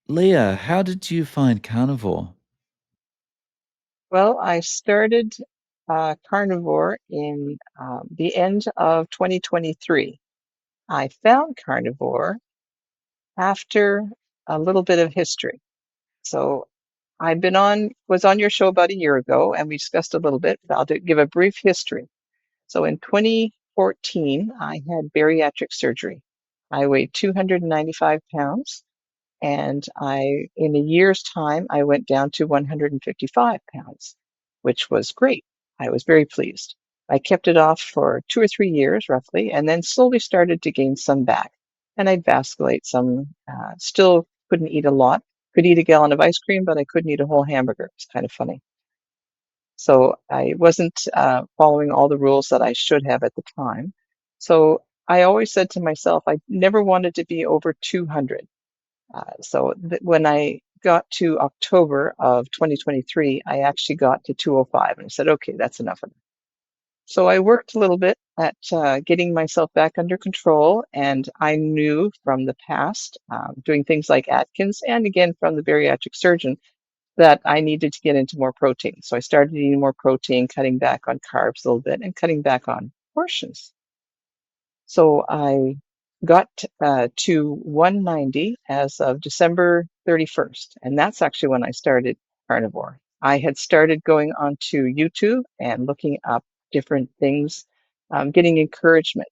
Leah, how did you find carnivore? Well, I started Carnivore in the end of 2023. I found Carnivore after a little bit of history. So was on your show about a year ago, and we discussed a little bit. But give a brief history. So in 2014, I had bariatric surgery. I weighed 295 pounds, and in a year's time, I went down to 155 pounds, which was great. I was very pleased. I kept it off for 2 or 3 years roughly, and then slowly started to gain some back. And I'd vacillate some, still couldn't eat a lot. Could eat a gallon of ice cream, but I couldn't eat a whole hamburger. It's kind of funny. So I wasn't following all the rules that I should have at the time. So I always said to myself, I never wanted to be over 200. When I got to October of 2023, I actually got to 205 and I said, okay, that's enough of it. So I worked a little bit at getting myself back under control. And I knew from the past, doing things like Atkins and again from the bariatric surgeon, that I needed to get into more protein. So I started eating more protein, cutting back on carbs a little bit and cutting back on portions. So I got to 190 as of December 31st. And that's actually when I started carnivore. I had started going onto YouTube and looking up different things, getting encouragement.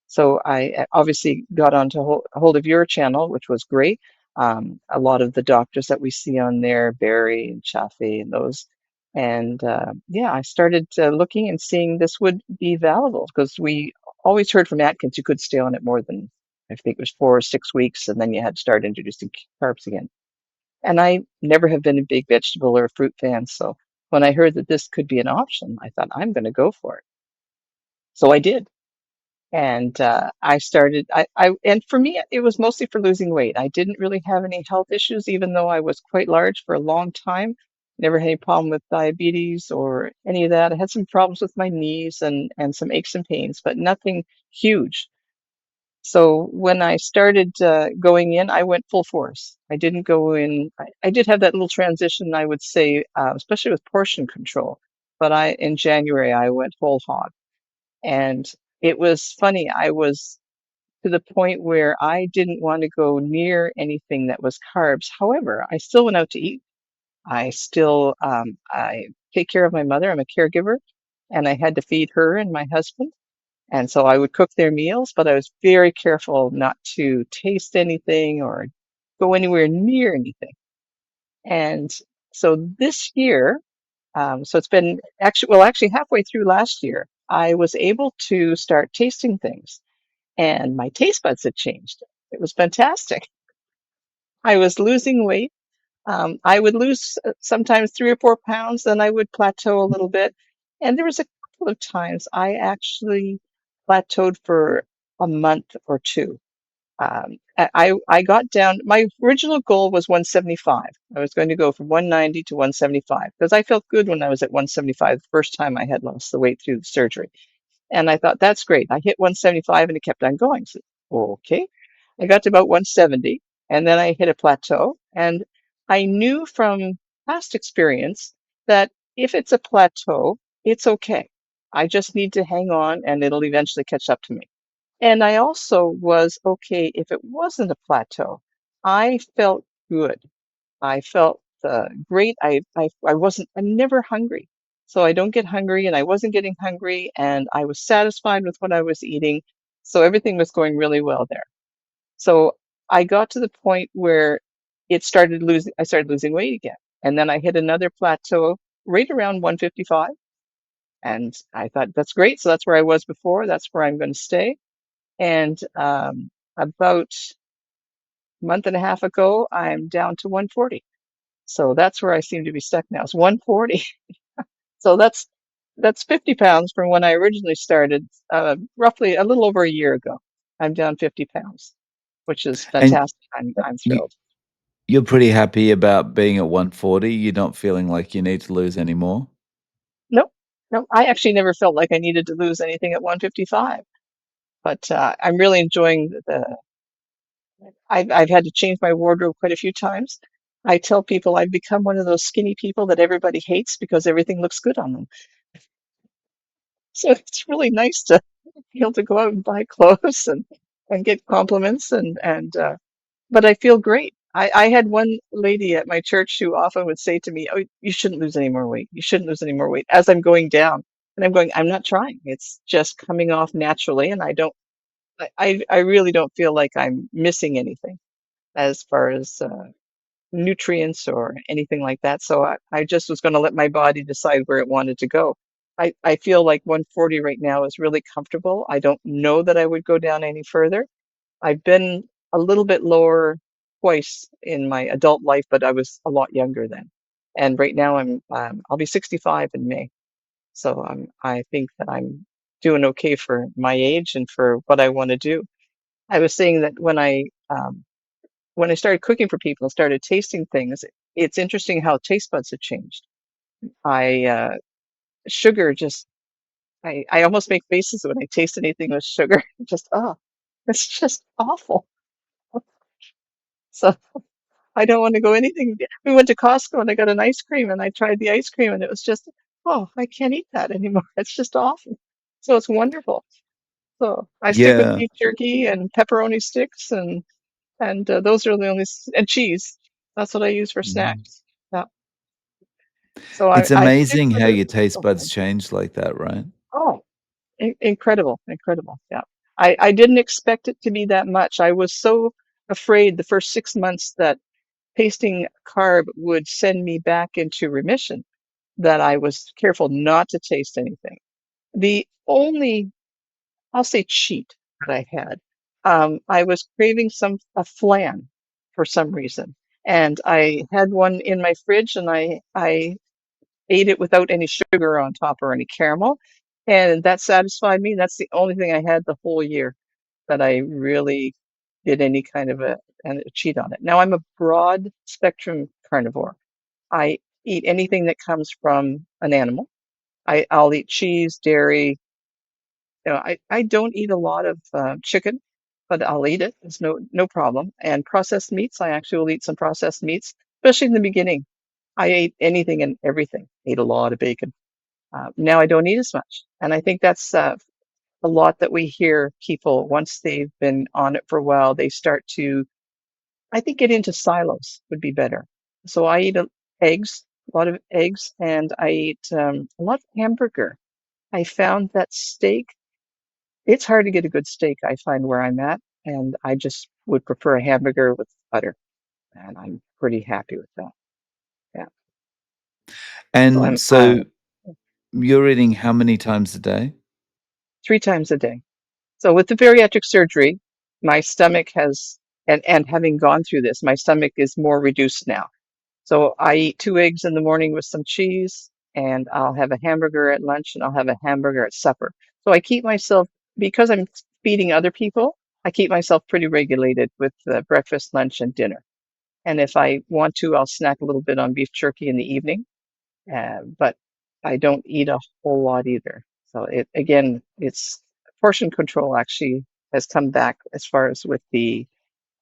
So I obviously got onto hold of your channel, which was great. A lot of the doctors that we see on there, Barry and Chaffee and those. And yeah, I started looking and seeing this would be valuable because we always heard from Atkins you could stay on it more than, I think it was 4 or 6 weeks, and then you had to start introducing carbs again. And I never have been a big vegetable or fruit fan. So when I heard that this could be an option, I thought I'm going to go for it. So I did. And I started, and for me, it was mostly for losing weight. I didn't really have any health issues, even though I was quite large for a long time. Never had any problem with diabetes or any of that. I had some problems with my knees and some aches and pains, but nothing huge. So when I started going in, I went full force. I didn't go in, I did have that little transition, I would say, especially with portion control. But in January, I went whole hog. And it was funny. I was to the point where I didn't want to go near anything that was carbs. However, I still went out to eat. I take care of my mother. I'm a caregiver, and I had to feed her and my husband. And so I would cook their meals, but I was very careful not to taste anything or go anywhere near anything. And so this year, so it's been actually halfway through last year, I was able to start tasting things and my taste buds had changed. It was fantastic. I was losing weight. I would lose sometimes 3 or 4 pounds, then I would plateau a little bit. And there was a couple of times I actually plateaued for a month or two. I got down, my original goal was 175. I was going to go from 190 to 175 because I felt good when I was at 175 the first time I had lost the weight through the surgery. And I thought, that's great. I hit 175 and it kept on going. So, okay. I got to about 170 and then I hit a plateau. And I knew from past experience that if it's a plateau, it's okay. I just need to hang on and it'll eventually catch up to me. And I also was okay if it wasn't a plateau. I felt good. I felt great. I'm never hungry. So I don't get hungry and I wasn't getting hungry and I was satisfied with what I was eating. So everything was going really well there. So I got to the point where I started losing weight again. And then I hit another plateau right around 155. And I thought, that's great. So that's where I was before. That's where I'm going to stay. And about a month and a half ago, I'm down to 140. So that's where I seem to be stuck now. It's 140. So that's 50 pounds from when I originally started, roughly a little over a year ago. I'm down 50 pounds, which is And fantastic. I'm you, thrilled. you're pretty happy about being at 140. You're not feeling like you need to lose any more. Nope, nope. I actually never felt like I needed to lose anything at 155, but I'm really enjoying the I've had to change my wardrobe quite a few times. I tell people I've become one of those skinny people that everybody hates because everything looks good on them. So it's really nice to be able to go out and buy clothes and get compliments and but I feel great. I had one lady at my church who often would say to me, "Oh, you shouldn't lose any more weight. You shouldn't lose any more weight," as I'm going down. And I'm going, I'm not trying. It's just coming off naturally, and I really don't feel like I'm missing anything as far as nutrients or anything like that. So I just was going to let my body decide where it wanted to go. I feel like 140 right now is really comfortable. I don't know that I would go down any further. I've been a little bit lower twice in my adult life, but I was a lot younger then. And right now I'll be 65 in May. So I think that I'm doing okay for my age and for what I want to do. I was saying that when I started cooking for people and started tasting things, it's interesting how taste buds have changed. I sugar just I almost make faces when I taste anything with sugar. Just it's just awful. So I don't want to go anything. We went to Costco and I got an ice cream and I tried the ice cream and it was just, oh, I can't eat that anymore. It's just awful. So it's wonderful. So I stick with Yeah. beef jerky and pepperoni sticks and those are the only and cheese. That's what I use for Mhm. snacks. Yeah. So It's I stick amazing with how it. your taste Oh, buds change like that, right? oh, incredible, incredible. Yeah. I didn't expect it to be that much. I was so afraid the first 6 months that pasting carb would send me back into remission that I was careful not to taste anything. The only, I'll say cheat that I had, I was craving a flan for some reason. And I had one in my fridge and I ate it without any sugar on top or any caramel. And that satisfied me. That's the only thing I had the whole year that I really did any kind of a cheat on it. Now I'm a broad spectrum carnivore. I eat anything that comes from an animal. I'll eat cheese, dairy. I don't eat a lot of chicken, but I'll eat it. There's no problem. And processed meats, I actually will eat some processed meats, especially in the beginning. I ate anything and everything. Ate a lot of bacon. Now I don't eat as much, and I think that's a lot that we hear people once they've been on it for a while. They start to, I think, get into silos would be better. So I eat eggs, a lot of eggs, and I eat a lot of hamburger. I found that steak, it's hard to get a good steak, I find where I'm at, and I just would prefer a hamburger with butter, and I'm pretty happy with that. Yeah. So And I'm so you're eating how many times a day? 3 times a day. So with the bariatric surgery, my stomach has, and having gone through this, my stomach is more reduced now. So I eat 2 eggs in the morning with some cheese, and I'll have a hamburger at lunch, and I'll have a hamburger at supper. So I keep myself, because I'm feeding other people, I keep myself pretty regulated with breakfast, lunch, and dinner. And if I want to, I'll snack a little bit on beef jerky in the evening, but I don't eat a whole lot either. So it again, it's portion control actually has come back as far as with the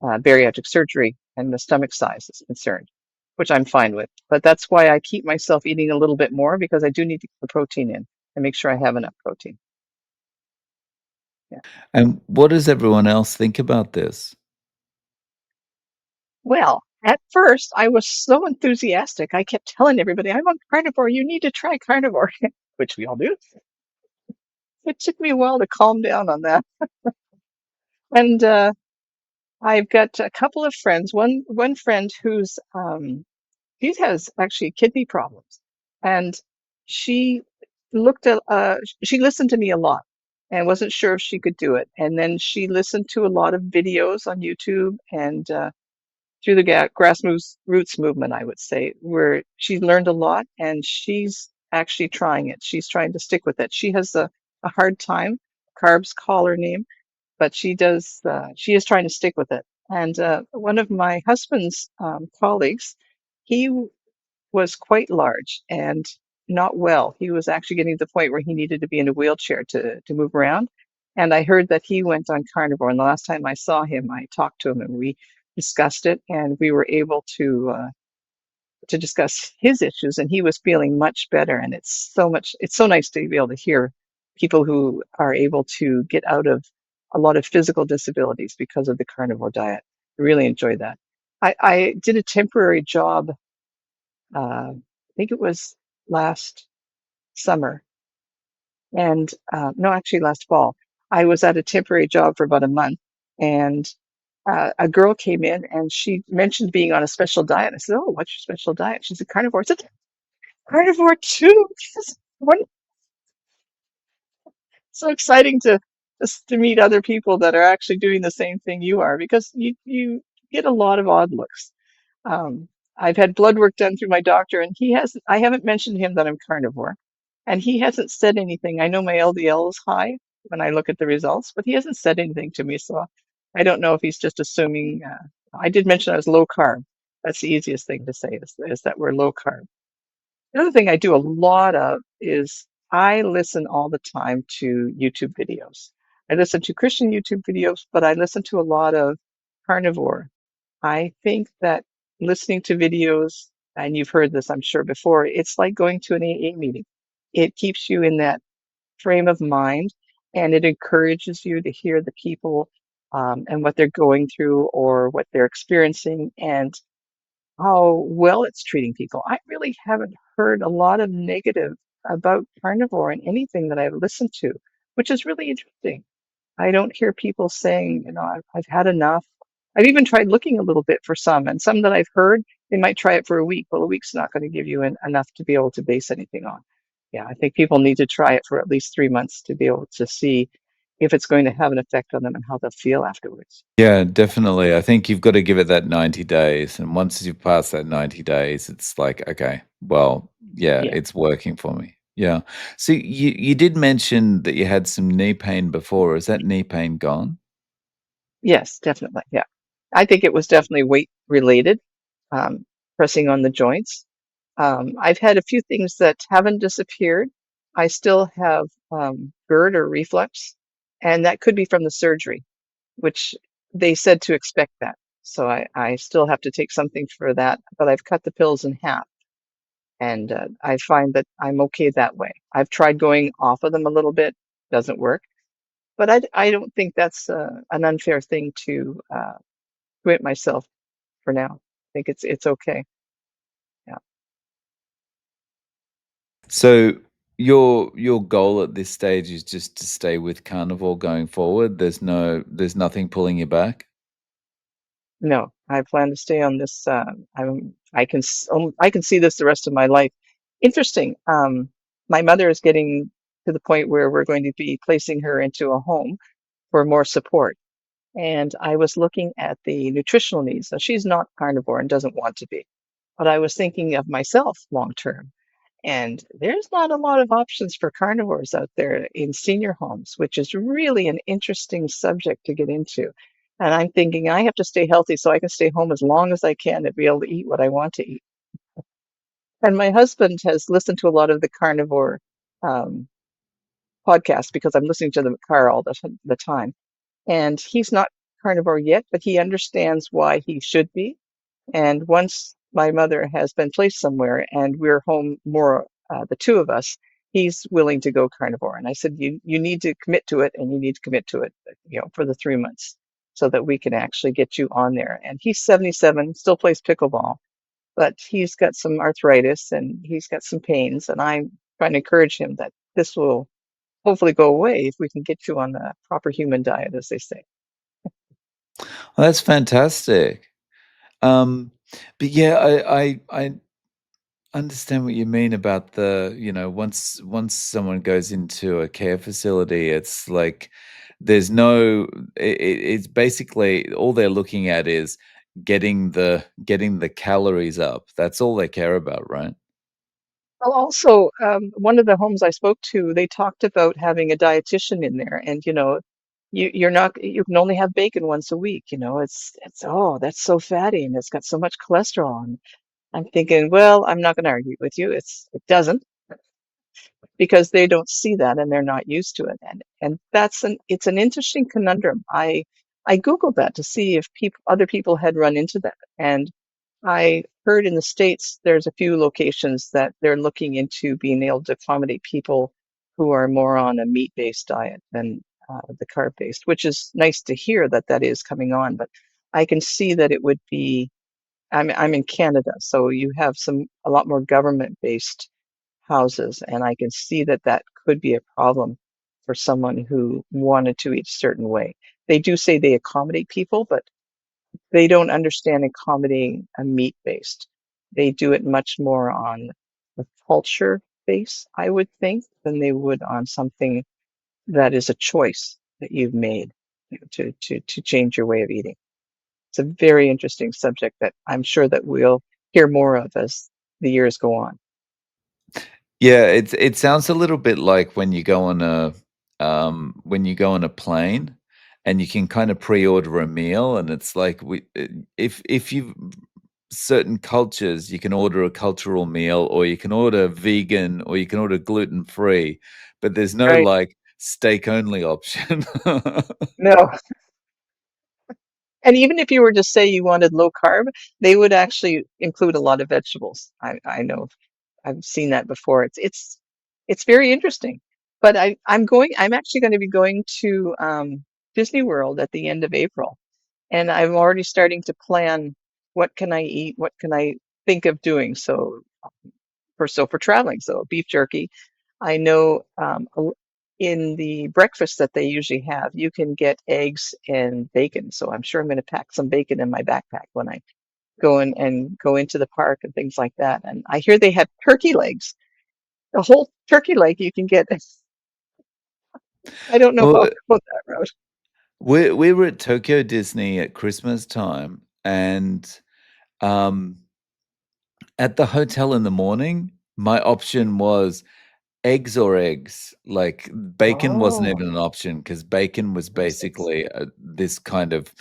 bariatric surgery and the stomach size is concerned, which I'm fine with. But that's why I keep myself eating a little bit more because I do need to get the protein in and make sure I have enough protein. Yeah. And what does everyone else think about this? Well, at first I was so enthusiastic. I kept telling everybody, I'm on carnivore. You need to try carnivore, which we all do. It took me a while to calm down on that. And I've got a couple of friends. One friend who's she has actually kidney problems, and she she listened to me a lot and wasn't sure if she could do it. And then she listened to a lot of videos on YouTube and through the roots movement, I would say, where she learned a lot, and she's actually trying it. She's trying to stick with it. She has a hard time. Carbs call her name, but she is trying to stick with it. And one of my husband's colleagues, he was quite large and not well. He was actually getting to the point where he needed to be in a wheelchair to move around. And I heard that he went on carnivore. And the last time I saw him, I talked to him and we discussed it, and we were able to discuss his issues, and he was feeling much better. And it's so nice to be able to hear people who are able to get out of a lot of physical disabilities because of the carnivore diet. I really enjoyed that. I did a temporary job, I think it was last summer, and no, actually last fall. I was at a temporary job for about a month, and a girl came in and she mentioned being on a special diet. I said, "Oh, what's your special diet?" She said, "Carnivore." I said, "Carnivore too." What so exciting to just to meet other people that are actually doing the same thing you are, because you get a lot of odd looks. Um, I've had blood work done through my doctor, and I haven't mentioned to him that I'm carnivore, and he hasn't said anything. I know my LDL is high when I look at the results, but he hasn't said anything to me, so I don't know if he's just assuming. I did mention I was low carb. That's the easiest thing to say is that we're low carb. The other thing I do a lot of is I listen all the time to YouTube videos. I listen to Christian YouTube videos, but I listen to a lot of carnivore. I think that listening to videos, and you've heard this, I'm sure, before, it's like going to an AA meeting. It keeps you in that frame of mind, and it encourages you to hear the people and what they're going through or what they're experiencing, and how well it's treating people. I really haven't heard a lot of negative about carnivore in anything that I've listened to, which is really interesting. I don't hear people saying, I've had enough. I've even tried looking a little bit for some, and some that I've heard, they might try it for a week. Well, a week's not going to give you enough to be able to base anything on. Yeah, I think people need to try it for at least 3 months to be able to see if it's going to have an effect on them and how they'll feel afterwards. Yeah, definitely. I think you've got to give it that 90 days. And once you've passed that 90 days, it's like, okay, well, yeah, Yeah. it's working for me. Yeah. So you did mention that you had some knee pain before. Is that knee pain gone? Yes, definitely. Yeah. I think it was definitely weight related, um, pressing on the joints. I've had a few things that haven't disappeared. I still have GERD or reflux, and that could be from the surgery, which they said to expect that. So I still have to take something for that, but I've cut the pills in half, and I find that I'm okay that way. I've tried going off of them a little bit, doesn't work, but I don't think that's an unfair thing to quit myself for now. I think it's okay. Yeah. So your goal at this stage is just to stay with carnivore going forward. There's nothing pulling you back. No, I plan to stay on this. I can see this the rest of my life. Interesting. My mother is getting to the point where we're going to be placing her into a home for more support. And I was looking at the nutritional needs. Now, she's not carnivore and doesn't want to be, but I was thinking of myself long term. And there's not a lot of options for carnivores out there in senior homes, which is really an interesting subject to get into. And I'm thinking I have to stay healthy so I can stay home as long as I can to be able to eat what I want to eat. And my husband has listened to a lot of the carnivore um, podcasts because I'm listening to them in the car all the time. And he's not carnivore yet, but he understands why he should be. And once my mother has been placed somewhere and we're home more, the two of us, he's willing to go carnivore. And I said, you need to commit to it, and you need to commit to it, for the 3 months so that we can actually get you on there. And he's 77, still plays pickleball, but he's got some arthritis and he's got some pains. And I'm trying to encourage him that this will hopefully go away if we can get you on the proper human diet, as they say. Well, that's fantastic. Um, but yeah, I understand what you mean about once someone goes into a care facility, it's like there's no it's basically all they're looking at is getting the calories up. That's all they care about, right? Well, also, one of the homes I spoke to, they talked about having a dietitian in there, and you can only have bacon once a week. It's oh, that's so fatty, and it's got so much cholesterol. And I'm thinking, well, I'm not going to argue with you. It doesn't. because they don't see that and they're not used to it. And it's an interesting conundrum. I Googled that to see if other people had run into that. And I heard in the States there's a few locations that they're looking into being able to accommodate people who are more on a meat-based diet than the carb-based, which is nice to hear that that is coming on. But I can see that it would be. I'm in Canada, so you have a lot more government-based houses, and I can see that that could be a problem for someone who wanted to eat a certain way. They do say they accommodate people, but they don't understand accommodating a meat based. They do it much more on the culture base, I would think, than they would on something that is a choice that you've made to change your way of eating. It's a very interesting subject that I'm sure that we'll hear more of as the years go on. Yeah, it sounds a little bit like when you go on a plane and you can kind of pre-order a meal and it's like if you certain cultures, you can order a cultural meal or you can order vegan or you can order gluten-free, but there's no Right. like steak only option. No. And even if you were to say you wanted low carb, they would actually include a lot of vegetables. I know I've seen that before. It's very interesting. But I'm actually going to be going to Disney World at the end of April, and I'm already starting to plan what can I eat, what can I think of doing. So for traveling, so beef jerky. I know in the breakfast that they usually have, you can get eggs and bacon. So I'm sure I'm going to pack some bacon in my backpack when I and go into the park and things like that. And I hear they have turkey legs, a whole turkey leg you can get. I don't know if I'll Well, go that route. we were at Tokyo Disney at Christmas time and um at the hotel in the morning, my option was eggs or eggs. Like, bacon wasn't Oh, even an option because bacon was nonsense. basically, this kind of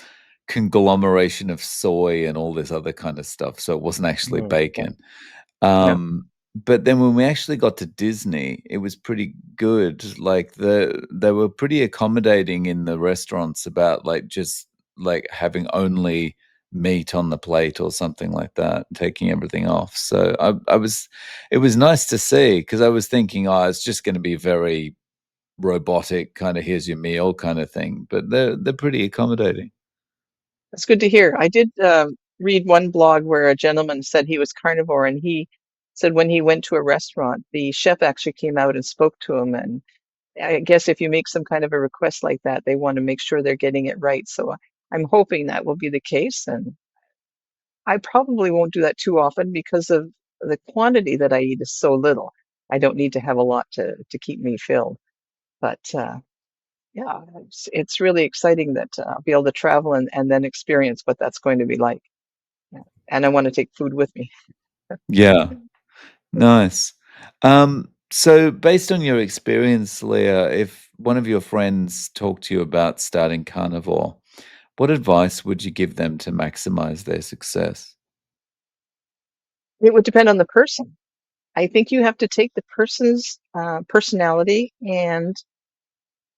conglomeration of soy and all this other kind of stuff, so it wasn't actually Okay. bacon. No, Um, but then when we actually got to Disney, it was pretty good. Like, they were pretty accommodating in the restaurants about, like, just, like, having only meat on the plate or something like that, taking everything off. So I was it was nice to see because I was thinking, "Oh, it's just gonna be very robotic, kinda here's your meal kinda thing," but they're pretty accommodating. that's good to hear. I did read one blog where a gentleman said he was carnivore, and he said when he went to a restaurant, the chef actually came out and spoke to him. And I guess if you make some kind of a request like that, they want to make sure they're getting it right. So I'm hoping that will be the case. And I probably won't do that too often because of the quantity that I eat is so little. I don't need to have a lot to keep me filled. But yeah, it's really exciting that I'll be able to travel and then experience what that's going to be like. Yeah. And I want to take food with me. Yeah. Nice. So based on your experience, Leah, if one of your friends talked to you about starting carnivore, what advice would you give them to maximize their success? It would depend on the person. I think you have to take the person's personality and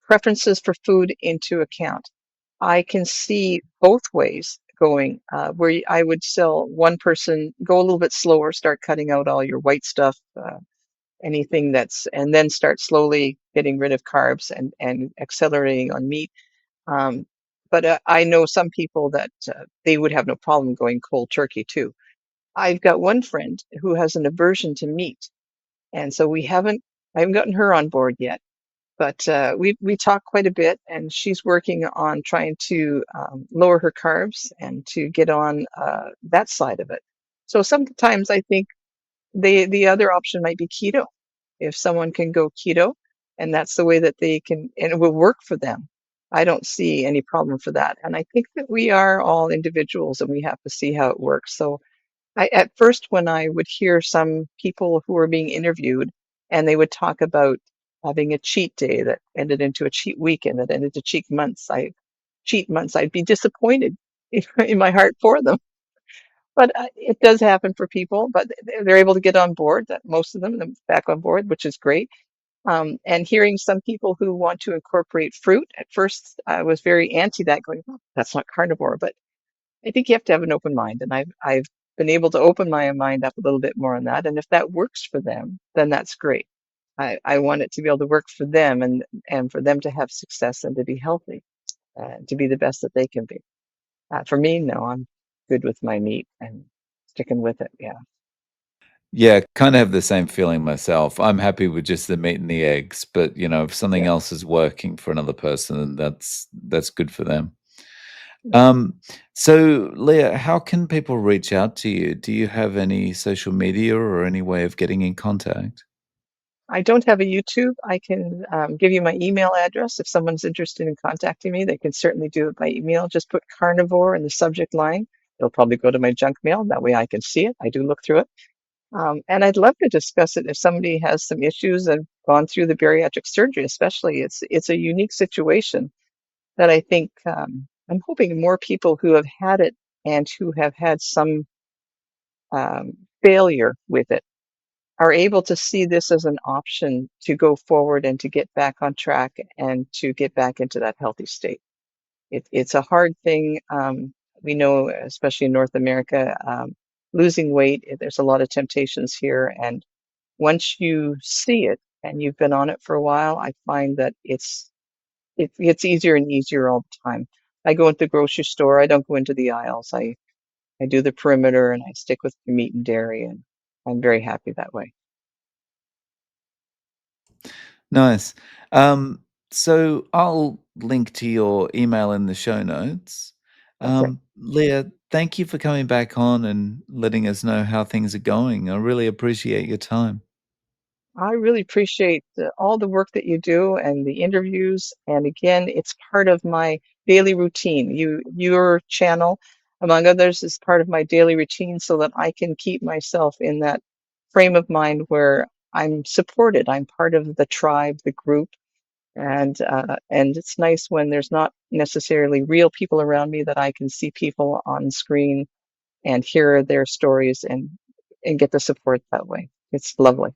preferences for food into account. I can see both ways going, where I would sell one person, go a little bit slower, start cutting out all your white stuff, anything and then start slowly getting rid of carbs and accelerating on meat. Um, but I know some people that they would have no problem going cold turkey too. I've got one friend who has an aversion to meat, and so I haven't gotten her on board yet. But we talk quite a bit, and she's working on trying to lower her carbs and to get on that side of it. So sometimes I think the other option might be keto. If someone can go keto, and that's the way that they can, and it will work for them. I don't see any problem for that. And I think that we are all individuals, and we have to see how it works. So at first, when I would hear some people who were being interviewed and they would talk about having a cheat day that ended into a cheat weekend that ended to cheat months, I'd be disappointed in my heart for them. But it does happen for people, but they're able to get on board, that most of them back on board, which is great. And hearing some people who want to incorporate fruit, at first I was very anti that, going, "Oh, that's not carnivore." But I think you have to have an open mind, and I've been able to open my mind up a little bit more on that. And if that works for them, then that's great. I want it to be able to work for them, and for them to have success and to be healthy, to be the best that they can be. For me, no, I'm good with my meat and sticking with it. Yeah, Yeah, kinda have the same feeling myself. I'm happy with just the meat and the eggs, but, if something yeah, else is working for another person, then that's good for them. yeah. Um, so Leah, how can people reach out to you? Do you have any social media or any way of getting in contact? I don't have a YouTube. I can give you my email address. If someone's interested in contacting me, they can certainly do it by email. Just put carnivore in the subject line. It'll probably go to my junk mail. That way I can see it. I do look through it. And I'd love to discuss it if somebody has some issues and gone through the bariatric surgery, especially. It's a unique situation that I think I'm hoping more people who have had it and who have had some um, failure with it are able to see this as an option to go forward and to get back on track and to get back into that healthy state. It's a hard thing. We know, especially in North America, losing weight, there's a lot of temptations here. And once you see it and you've been on it for a while, I find that it gets easier and easier all the time. I go into the grocery store. I don't go into the aisles. I do the perimeter and I stick with the meat and dairy, and I'm very happy that way. Nice. Um, so I'll link to your email in the show notes. Okay. Leah, thank you for coming back on and letting us know how things are going. I really appreciate your time. I really appreciate all the work that you do and the interviews. And again, it's part of my daily routine. Your channel, among others, is part of my daily routine so that I can keep myself in that frame of mind where I'm supported. I'm part of the tribe, the group, and it's nice when there's not necessarily real people around me, that I can see people on screen and hear their stories and get the support that way. It's lovely.